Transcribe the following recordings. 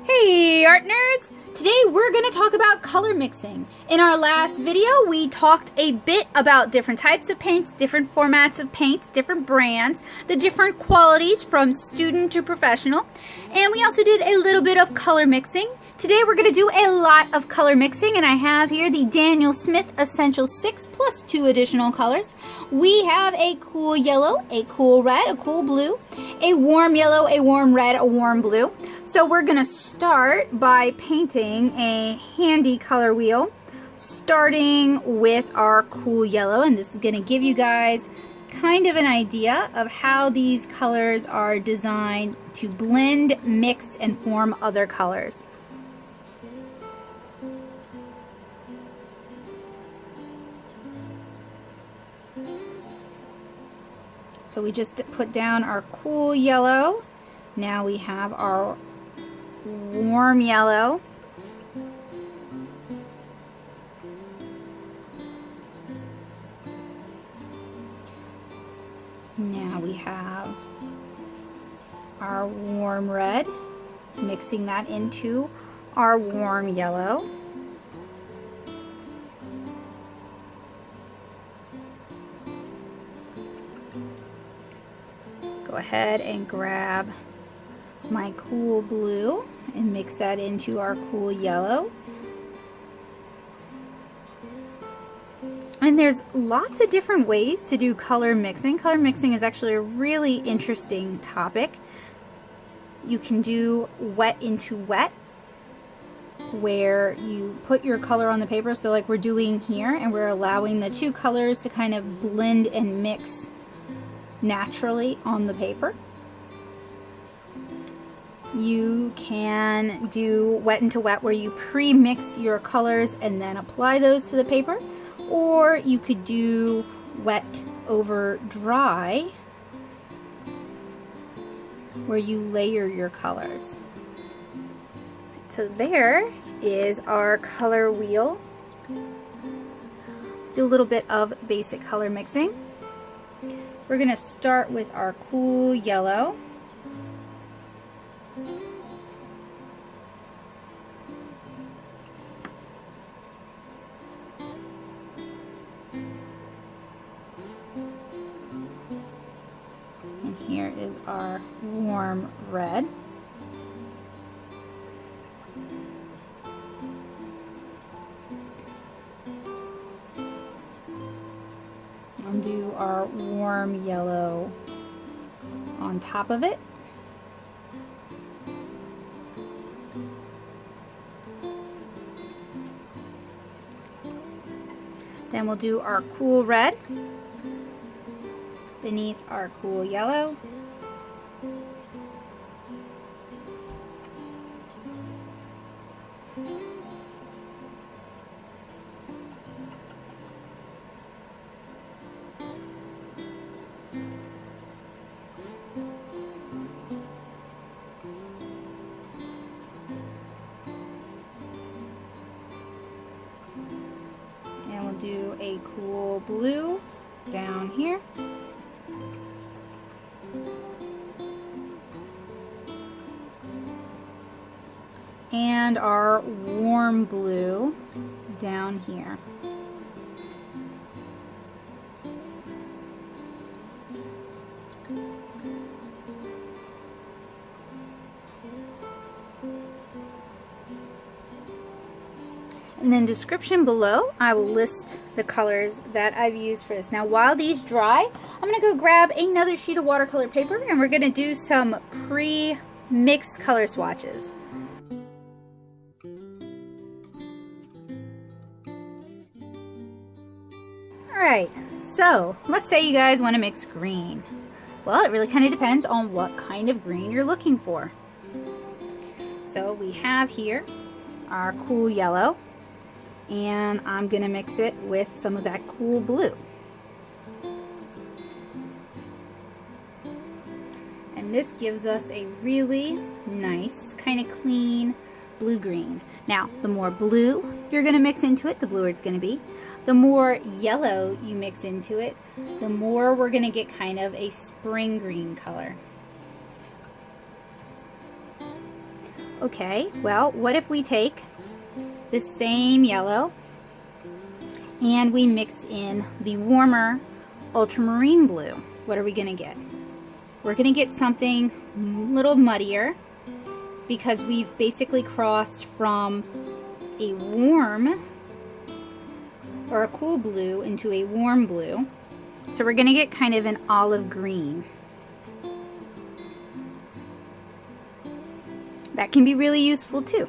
Hey art nerds! Today we're going to talk about color mixing. In our last video we talked a bit about different types of paints, different formats of paints, different brands, the different qualities from student to professional, and we also did a little bit of color mixing. Today we're going to do a lot of color mixing, and I have here the Daniel Smith Essential 6 plus 2 additional colors. We have a cool yellow, a cool red, a cool blue, a warm yellow, a warm red, a warm blue. So we're going to start by painting a handy color wheel, starting with our cool yellow, and this is going to give you guys kind of an idea of how these colors are designed to blend, mix, and form other colors. So we just put down our cool yellow. Now we have our warm yellow. Now we have our warm red, mixing that into our warm yellow. Go ahead and grab my cool blue and mix that into our cool yellow. And there's lots of different ways to do color mixing. Color mixing is actually a really interesting topic. You can do wet into wet, where you put your color on the paper, so like we're doing here, and we're allowing the two colors to kind of blend and mix naturally on the paper. You can do wet into wet, where you pre-mix your colors and then apply those to the paper, or you could do wet over dry, where you layer your colors. So there is our color wheel. Let's do a little bit of basic color mixing. We're going to start with our cool yellow. And here is our warm red. And do our warm yellow on top of it. Then we'll do our cool red beneath our cool yellow. And we'll do a cool blue down here. And our warm blue down here. And then description below, I will list the colors that I've used for this. Now while these dry, I'm going to go grab another sheet of watercolor paper, and we're going to do some pre-mixed color swatches. Alright, so let's say you guys want to mix green. Well, it really kind of depends on what kind of green you're looking for. So we have here our cool yellow, and I'm going to mix it with some of that cool blue. And this gives us a really nice, kind of clean blue-green. Now, the more blue you're going to mix into it, the bluer it's going to be. The more yellow you mix into it, the more we're going to get kind of a spring green color. Okay, well, what if we take the same yellow and we mix in the warmer ultramarine blue? What are we gonna get? We're gonna get something a little muddier because we've basically crossed from a warm or a cool blue into a warm blue. So we're gonna get kind of an olive green. That can be really useful too.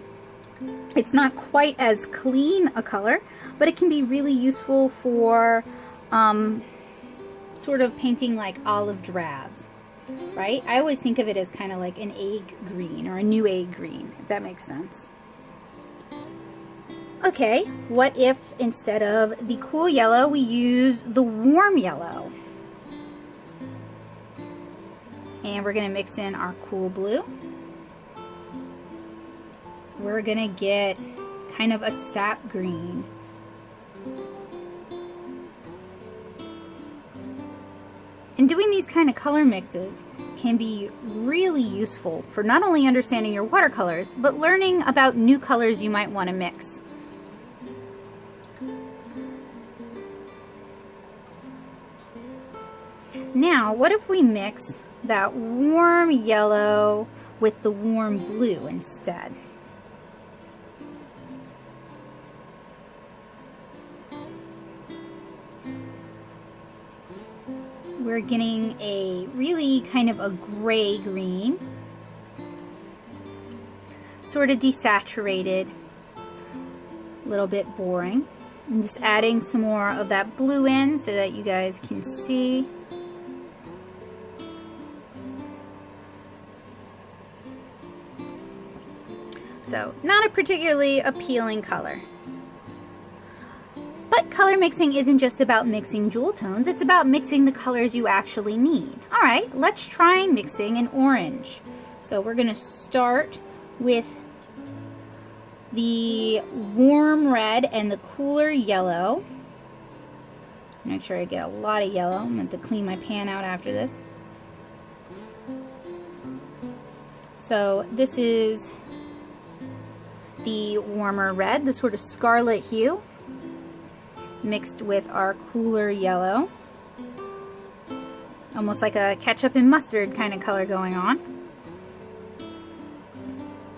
It's not quite as clean a color, but it can be really useful for sort of painting like olive drabs, right? I always think of it as kind of like an egg green or a new egg green, if that makes sense. Okay, what if instead of the cool yellow, we use the warm yellow? And we're gonna mix in our cool blue. We're gonna get kind of a sap green. And doing these kind of color mixes can be really useful for not only understanding your watercolors, but learning about new colors you might want to mix. Now, what if we mix that warm yellow with the warm blue instead? We're getting a really kind of a gray green, sort of desaturated, a little bit boring. I'm just adding some more of that blue in so that you guys can see. So, not a particularly appealing color. But color mixing isn't just about mixing jewel tones, it's about mixing the colors you actually need. Alright, let's try mixing an orange. So we're going to start with the warm red and the cooler yellow. Make sure I get a lot of yellow. I'm going to clean my pan out after this. So this is the warmer red, the sort of scarlet hue, mixed with our cooler yellow. Almost like a ketchup and mustard kind of color going on.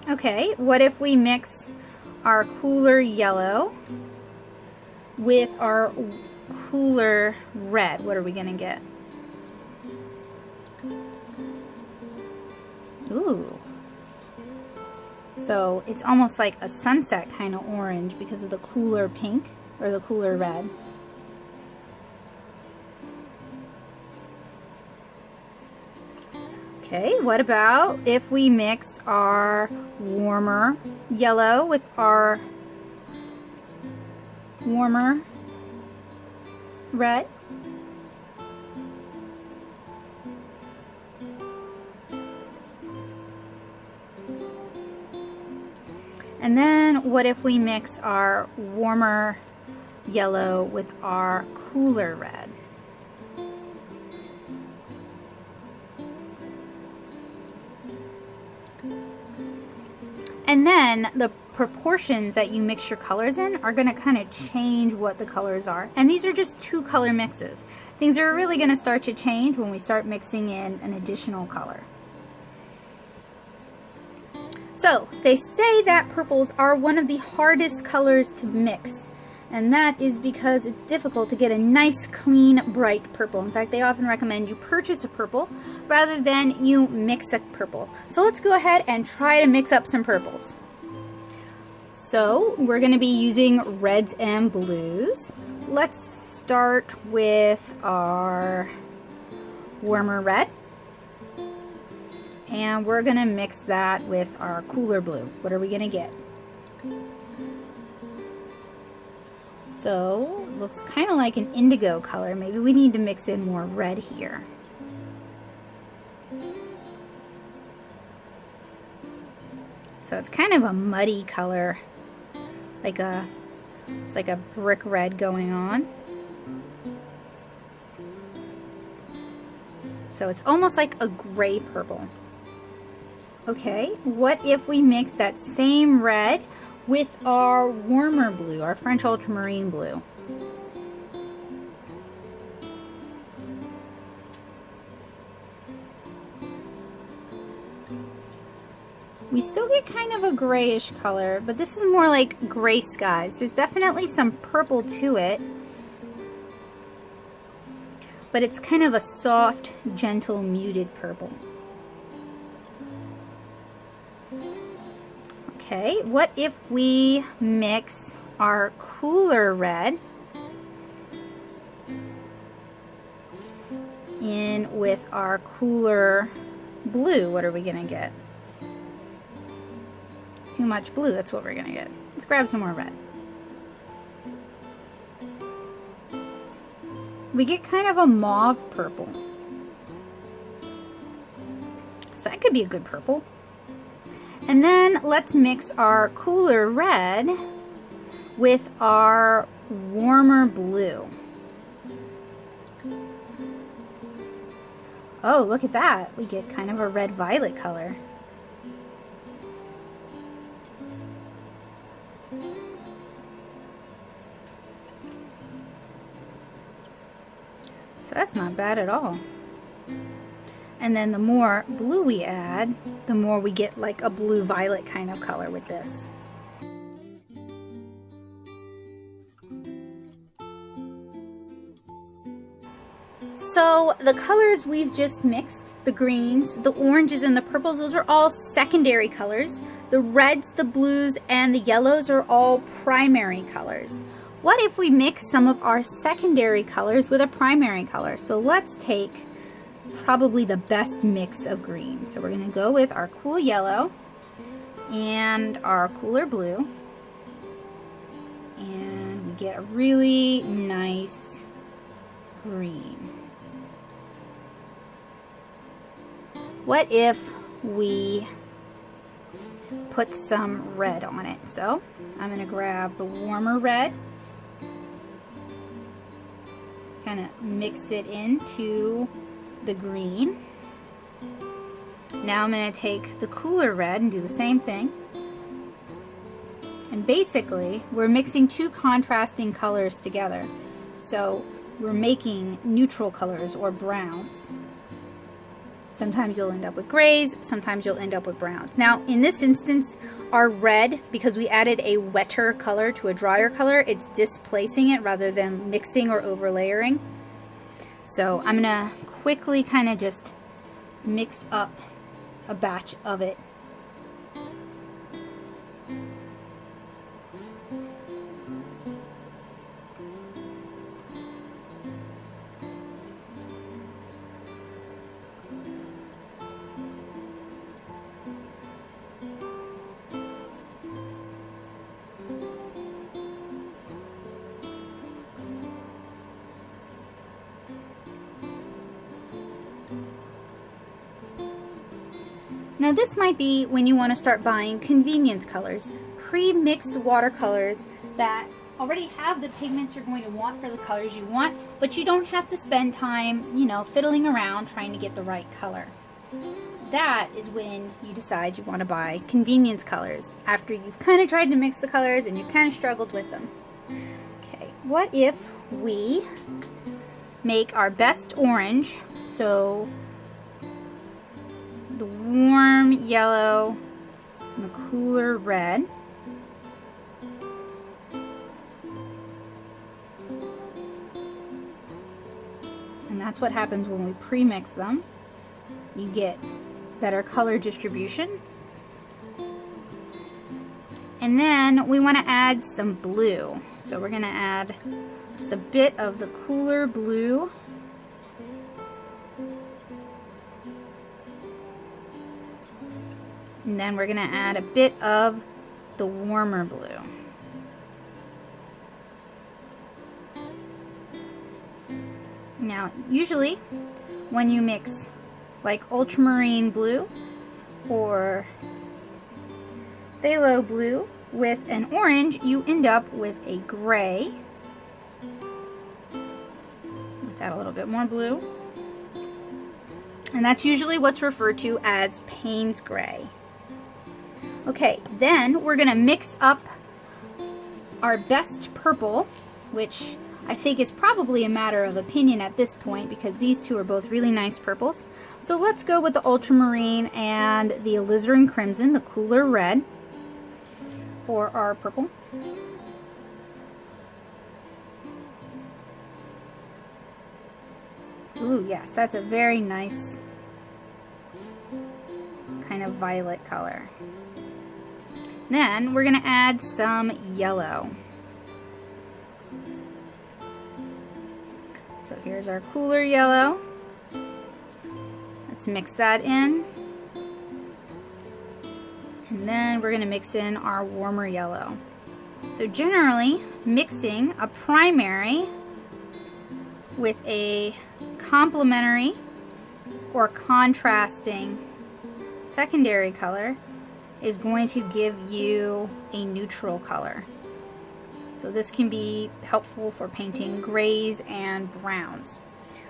Okay, what if we mix our cooler yellow with our cooler red? What are we gonna get? Ooh. So it's almost like a sunset kind of orange because of the cooler pink or the cooler red. Okay, what about if we mix our warmer yellow with our warmer red? And then what if we mix our warmer yellow with our cooler red? And then the proportions that you mix your colors in are going to kind of change what the colors are. And these are just two color mixes. Things are really going to start to change when we start mixing in an additional color. So, they say that purples are one of the hardest colors to mix, and that is because it's difficult to get a nice, clean, bright purple. In fact, they often recommend you purchase a purple rather than you mix a purple. So let's go ahead and try to mix up some purples. So, we're going to be using reds and blues. Let's start with our warmer red. And we're going to mix that with our cooler blue. What are we going to get? So, looks kind of like an indigo color. Maybe we need to mix in more red here. So it's kind of a muddy color. It's like a brick red going on. So it's almost like a gray purple. Okay, what if we mix that same red with our warmer blue, our French ultramarine blue? We still get kind of a grayish color, but this is more like gray skies. There's definitely some purple to it, but it's kind of a soft, gentle, muted purple. Okay, what if we mix our cooler red in with our cooler blue? What are we gonna get? Too much blue, that's what we're gonna get. Let's grab some more red. We get kind of a mauve purple. So that could be a good purple. And then let's mix our cooler red with our warmer blue. Oh, look at that. We get kind of a red-violet color. So that's not bad at all. And then the more blue we add, the more we get like a blue-violet kind of color with this. So the colors we've just mixed, the greens, the oranges, and the purples, those are all secondary colors. The reds, the blues, and the yellows are all primary colors. What if we mix some of our secondary colors with a primary color? So let's take probably the best mix of green. So we're going to go with our cool yellow and our cooler blue. And we get a really nice green. What if we put some red on it? So I'm going to grab the warmer red, kind of mix it into the green. Now I'm going to take the cooler red and do the same thing. And basically, we're mixing two contrasting colors together. So we're making neutral colors or browns. Sometimes you'll end up with grays, sometimes you'll end up with browns. Now, in this instance, our red, because we added a wetter color to a drier color, it's displacing it rather than mixing or overlayering. So I'm gonna quickly kind of just mix up a batch of it. Now this might be when you want to start buying convenience colors, pre-mixed watercolors that already have the pigments you're going to want for the colors you want, but you don't have to spend time, you know, fiddling around trying to get the right color. That is when you decide you want to buy convenience colors, after you've kind of tried to mix the colors and you've kind of struggled with them. Okay, what if we make our best orange, so the warm yellow and the cooler red. And that's what happens when we pre-mix them. You get better color distribution. And then we want to add some blue. So we're going to add just a bit of the cooler blue. And then we're going to add a bit of the warmer blue. Now, usually when you mix like ultramarine blue or phthalo blue with an orange, you end up with a gray. Let's add a little bit more blue. And that's usually what's referred to as Payne's gray. Okay, then we're gonna mix up our best purple, which I think is probably a matter of opinion at this point because these two are both really nice purples. So let's go with the ultramarine and the alizarin crimson, the cooler red, for our purple. Ooh, yes, that's a very nice kind of violet color. Then we're going to add some yellow. So here's our cooler yellow. Let's mix that in. And then we're going to mix in our warmer yellow. So generally, mixing a primary with a complementary or contrasting secondary color is going to give you a neutral color. So this can be helpful for painting grays and browns.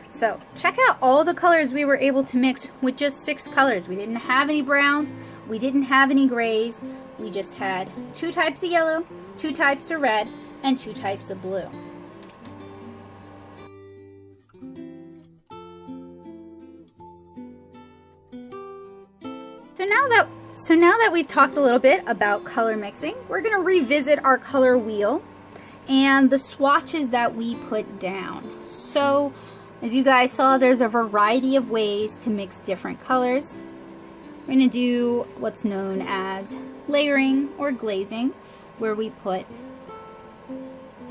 So check out all the colors we were able to mix with just 6 colors. We didn't have any browns, we didn't have any grays, we just had 2 types of yellow, 2 types of red, and 2 types of blue. So now that we've talked a little bit about color mixing, we're going to revisit our color wheel and the swatches that we put down. So as you guys saw, there's a variety of ways to mix different colors. We're going to do what's known as layering or glazing, where we put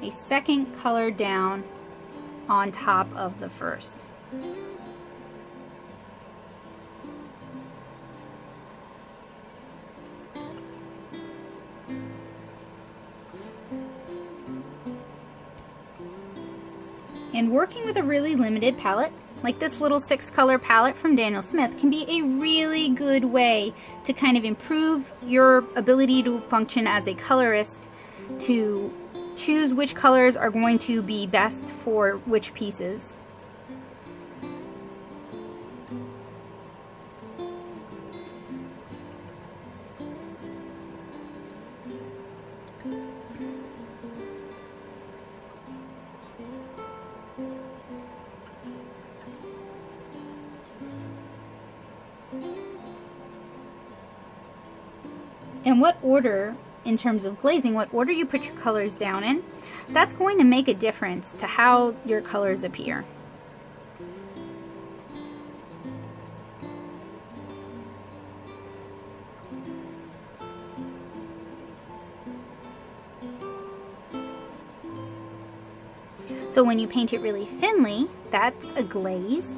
a second color down on top of the first. And working with a really limited palette, like this little 6-color palette from Daniel Smith, can be a really good way to kind of improve your ability to function as a colorist, to choose which colors are going to be best for which pieces. And what order, in terms of glazing, what order you put your colors down in, that's going to make a difference to how your colors appear. So when you paint it really thinly, that's a glaze.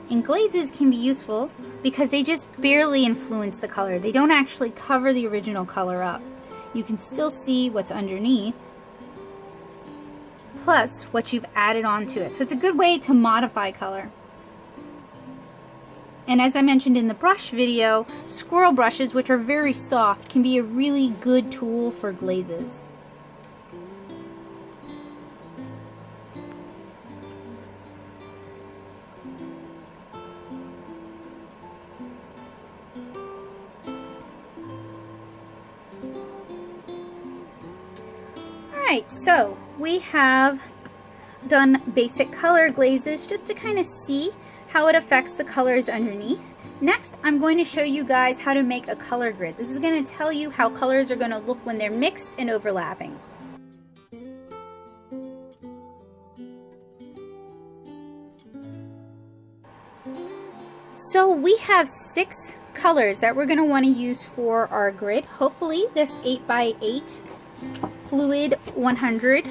And glazes can be useful because they just barely influence the color. They don't actually cover the original color up. You can still see what's underneath, plus what you've added onto it. So it's a good way to modify color. And as I mentioned in the brush video, squirrel brushes, which are very soft, can be a really good tool for glazes. Alright, so we have done basic color glazes just to kind of see how it affects the colors underneath. Next, I'm going to show you guys how to make a color grid. This is going to tell you how colors are going to look when they're mixed and overlapping. So we have 6 colors that we're going to want to use for our grid. Hopefully this 8x8 fluid 100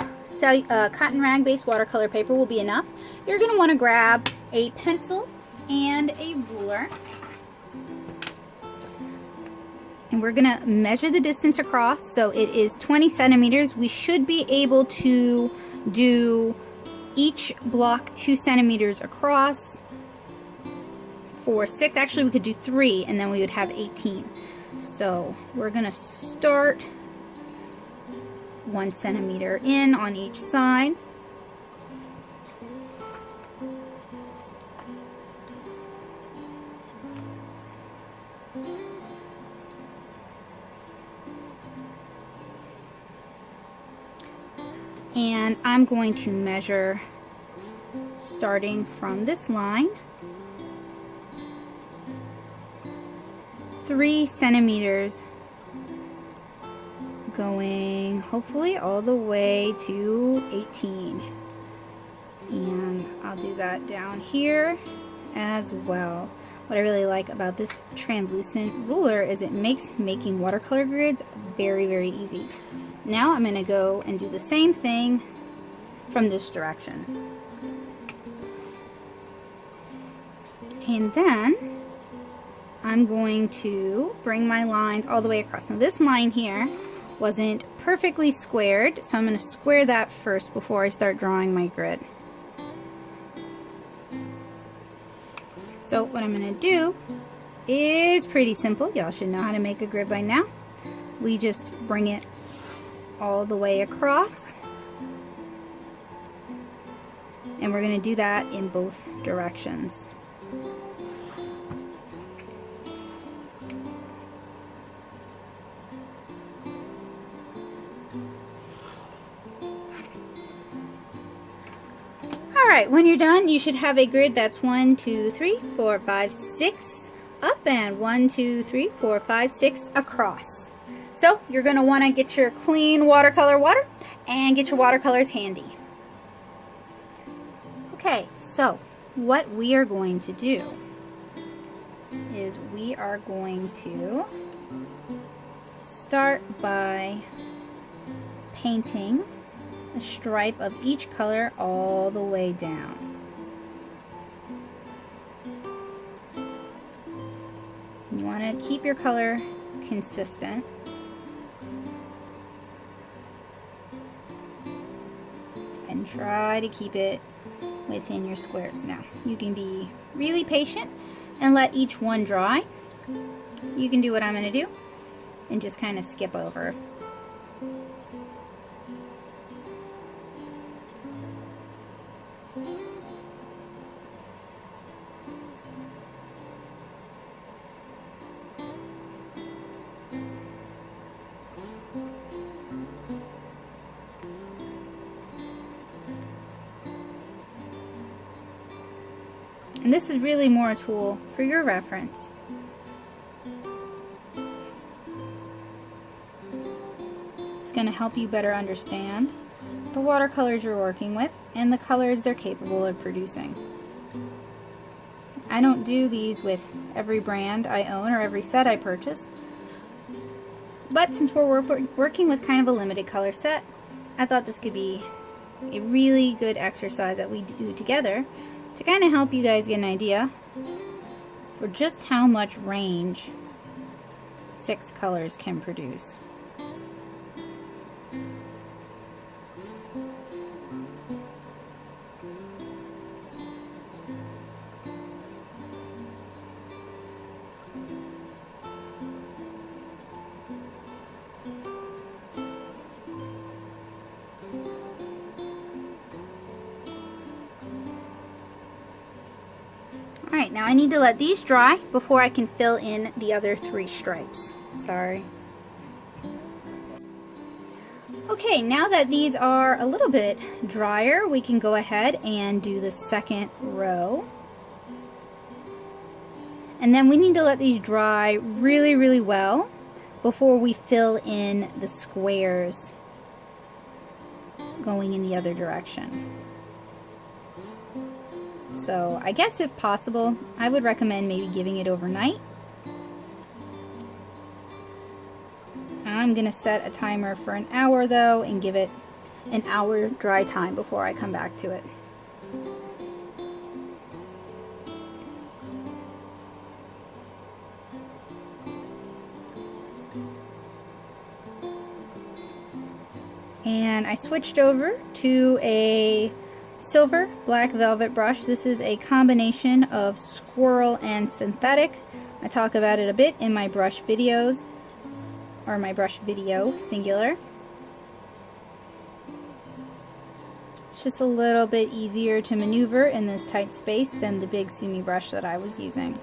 cotton rag based watercolor paper will be enough. You're going to want to grab a pencil and a ruler, and we're going to measure the distance across. So it is 20 centimeters. We should be able to do each block 2 centimeters across. For 6, actually we could do 3 and then we would have 18. So we're going to start 1 centimeter in on each side. And I'm going to measure starting from this line 3 centimeters, going hopefully all the way to 18. And I'll do that down here as well. What I really like about this translucent ruler is it makes making watercolor grids very, very easy. Now I'm going to go and do the same thing from this direction. And then I'm going to bring my lines all the way across. Now this line here wasn't perfectly squared, so I'm going to square that first before I start drawing my grid. So what I'm going to do is pretty simple. Y'all should know how to make a grid by now. We just bring it all the way across. And we're going to do that in both directions. Alright, when you're done, you should have a grid that's 1, 2, 3, 4, 5, 6 up and 1, 2, 3, 4, 5, 6 across. So you're going to want to get your clean watercolor water and get your watercolors handy. Okay, so what we are going to do is we are going to start by painting a stripe of each color all the way down. You want to keep your color consistent. And try to keep it within your squares. Now, you can be really patient and let each one dry. You can do what I'm going to do and just kind of skip over. And this is really more a tool for your reference. It's going to help you better understand the watercolors you're working with and the colors they're capable of producing. I don't do these with every brand I own or every set I purchase, but since we're working with kind of a limited color set, I thought this could be a really good exercise that we do together to kind of help you guys get an idea for just how much range 6 colors can produce. Alright, now I need to let these dry before I can fill in the other 3 stripes. Sorry. Okay, now that these are a little bit drier, we can go ahead and do the second row. And then we need to let these dry really, really well before we fill in the squares going in the other direction. So I guess if possible, I would recommend maybe giving it overnight. I'm going to set a timer for an hour though and give it an hour dry time before I come back to it. And I switched over to a silver black velvet brush. This is a combination of squirrel and synthetic. I talk about it a bit in my brush videos, or my brush video, singular. It's just a little bit easier to maneuver in this tight space than the big Sumi brush that I was using.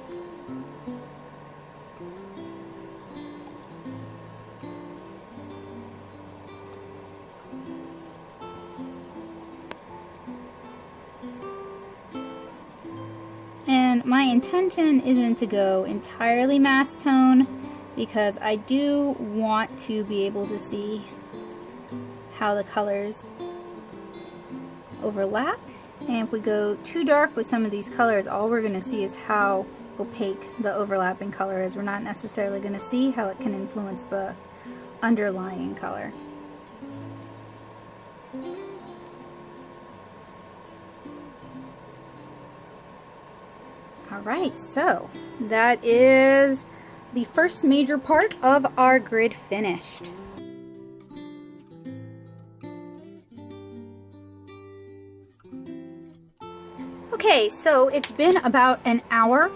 And my intention isn't to go entirely mass tone because I do want to be able to see how the colors overlap. And if we go too dark with some of these colors, all we're going to see is how opaque the overlapping color is. We're not necessarily going to see how it can influence the underlying color. Alright, so that is the first major part of our grid finished. Okay, so it's been about an hour.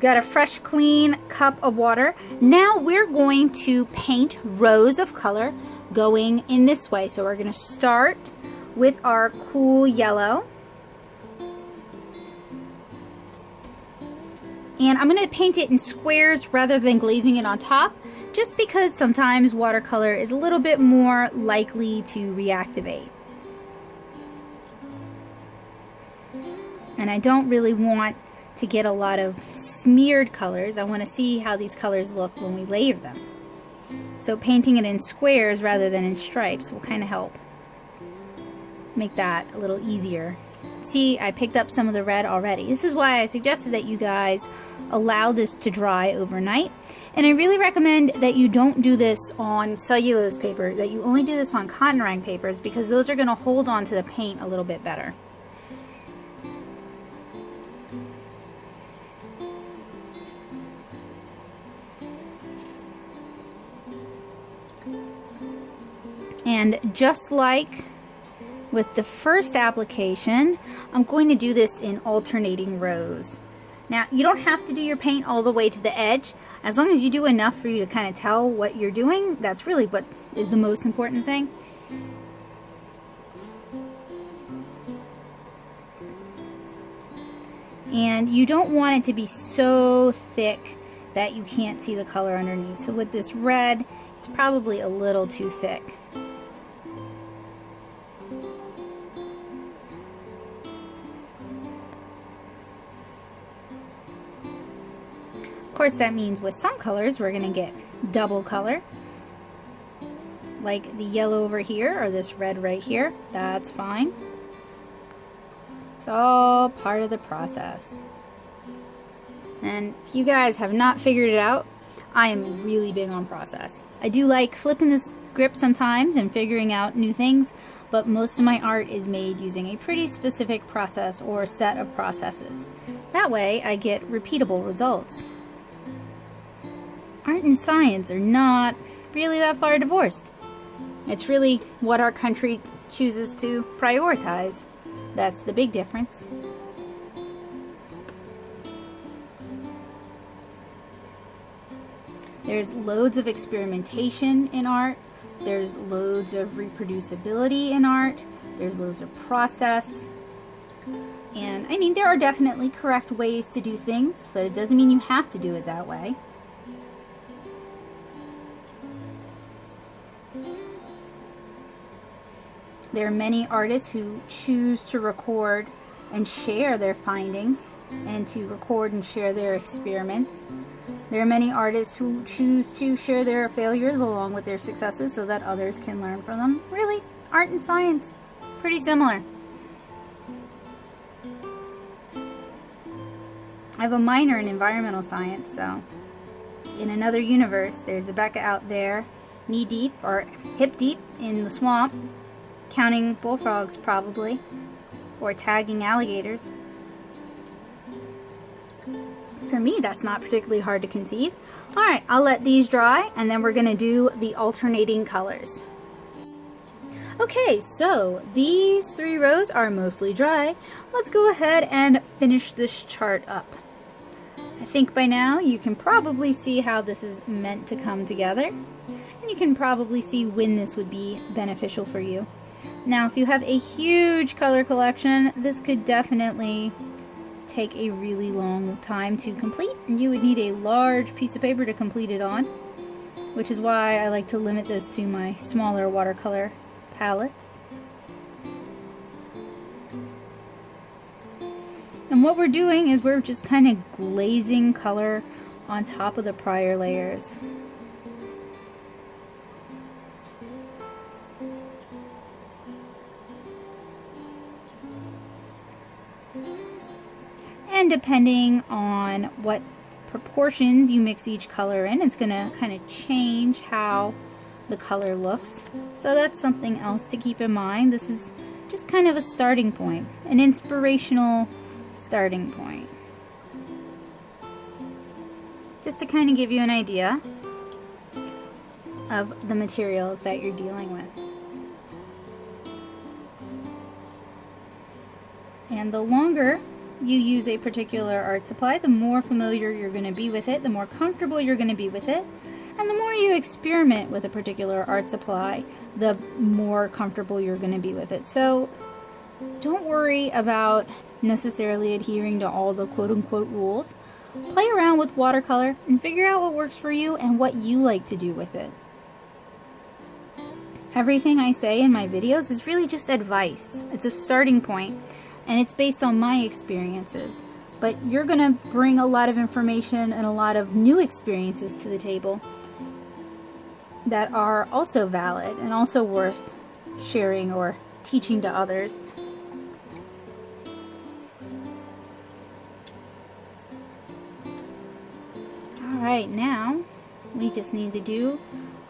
Got a fresh, clean cup of water. Now we're going to paint rows of color going in this way. So we're going to start with our cool yellow. And I'm going to paint it in squares rather than glazing it on top, just because sometimes watercolor is a little bit more likely to reactivate. And I don't really want to get a lot of smeared colors. I want to see how these colors look when we layer them. So painting it in squares rather than in stripes will kind of help make that a little easier. See, I picked up some of the red already. This is why I suggested that you guys allow this to dry overnight. And I really recommend that you don't do this on cellulose paper, that you only do this on cotton rag papers, because those are going to hold on to the paint a little bit better. And just like with the first application, I'm going to do this in alternating rows. Now, you don't have to do your paint all the way to the edge. As long as you do enough for you to kind of tell what you're doing, that's really what is the most important thing. And you don't want it to be so thick that you can't see the color underneath. So with this red, it's probably a little too thick. Of course, that means with some colors we're going to get double color, like the yellow over here or this red right here. That's fine. It's all part of the process. And if you guys have not figured it out, I am really big on process. I do like flipping this grip sometimes and figuring out new things, but most of my art is made using a pretty specific process or set of processes. That way I get repeatable results. Art and science are not really that far divorced. It's really what our country chooses to prioritize. That's the big difference. There's loads of experimentation in art. There's loads of reproducibility in art. There's loads of process. And I mean, there are definitely correct ways to do things, but it doesn't mean you have to do it that way. There are many artists who choose to record and share their findings and to record and share their experiments. There are many artists who choose to share their failures along with their successes so that others can learn from them. Really, art and science, pretty similar. I have a minor in environmental science, so in another universe, there's a Becca out there, knee deep or hip deep in the swamp, counting bullfrogs probably, or tagging alligators. For me, that's not particularly hard to conceive. Alright, I'll let these dry, and then we're going to do the alternating colors. Okay, so these 3 rows are mostly dry. Let's go ahead and finish this chart up. I think by now you can probably see how this is meant to come together, and you can probably see when this would be beneficial for you. Now, if you have a huge color collection, this could definitely take a really long time to complete, and you would need a large piece of paper to complete it on, which is why I like to limit this to my smaller watercolor palettes. And what we're doing is we're just kind of glazing color on top of the prior layers. And depending on what proportions you mix each color in, it's going to kind of change how the color looks. So that's something else to keep in mind. This is just kind of a starting point, an inspirational starting point. Just to kind of give you an idea of the materials that you're dealing with. And the longer you use a particular art supply, the more familiar you're going to be with it, the more comfortable you're going to be with it, and the more you experiment with a particular art supply, the more comfortable you're going to be with it. So don't worry about necessarily adhering to all the quote-unquote rules. Play around with watercolor and figure out what works for you and what you like to do with it. Everything I say in my videos is really just advice. It's a starting point, and it's based on my experiences. But you're going to bring a lot of information and a lot of new experiences to the table that are also valid and also worth sharing or teaching to others. Alright, now we just need to do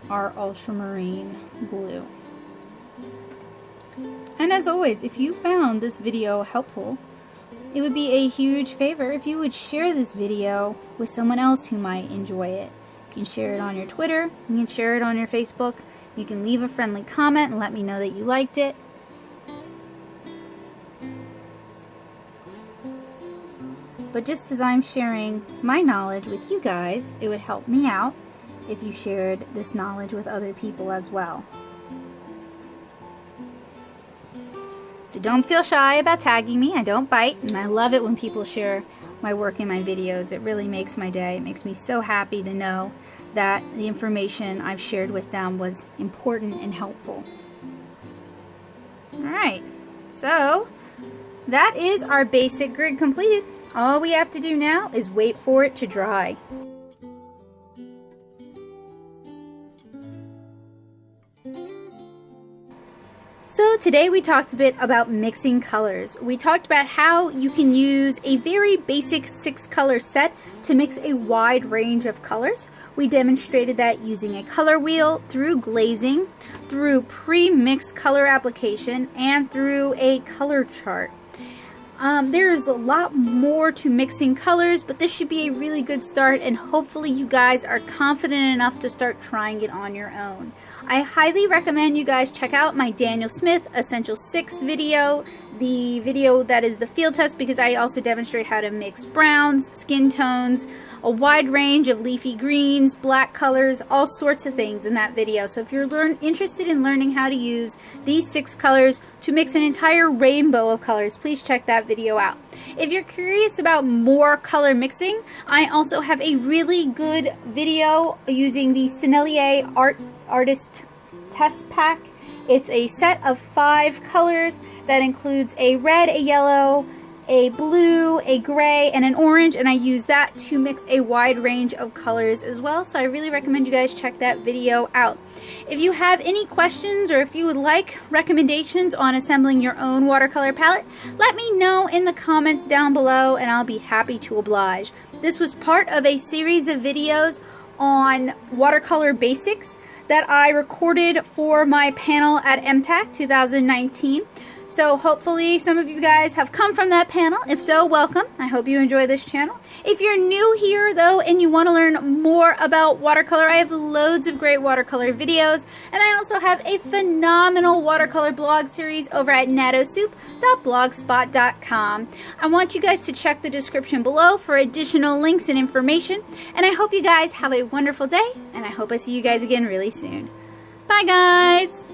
our ultramarine blue. And as always, if you found this video helpful, it would be a huge favor if you would share this video with someone else who might enjoy it. You can share it on your Twitter, you can share it on your Facebook, you can leave a friendly comment and let me know that you liked it. But just as I'm sharing my knowledge with you guys, it would help me out if you shared this knowledge with other people as well. So don't feel shy about tagging me. I don't bite, and I love it when people share my work in my videos. It really makes my day. It makes me so happy to know that the information I've shared with them was important and helpful. Alright, so that is our basic grid completed. All we have to do now is wait for it to dry. So today we talked a bit about mixing colors. We talked about how you can use a very basic 6-color set to mix a wide range of colors. We demonstrated that using a color wheel, through glazing, through pre-mixed color application, and through a color chart. There's a lot more to mixing colors, but this should be a really good start, and hopefully you guys are confident enough to start trying it on your own. I highly recommend you guys check out my Daniel Smith Essential 6 video, the video that is the field test, because I also demonstrate how to mix browns, skin tones, a wide range of leafy greens, black colors, all sorts of things in that video. So if you're interested in learning how to use these 6 colors to mix an entire rainbow of colors, please check that video out. If you're curious about more color mixing, I also have a really good video using the Sennelier Artist Test Pack. It's a set of 5 colors that includes a red, a yellow, a blue, a gray, and an orange, and I use that to mix a wide range of colors as well, so I really recommend you guys check that video out. If you have any questions or if you would like recommendations on assembling your own watercolor palette, let me know in the comments down below and I'll be happy to oblige. This was part of a series of videos on watercolor basics that I recorded for my panel at MTAC 2019. So hopefully some of you guys have come from that panel. If so, welcome. I hope you enjoy this channel. If you're new here though and you want to learn more about watercolor, I have loads of great watercolor videos, and I also have a phenomenal watercolor blog series over at nattosoup.blogspot.com. I want you guys to check the description below for additional links and information, and I hope you guys have a wonderful day, and I hope I see you guys again really soon. Bye guys!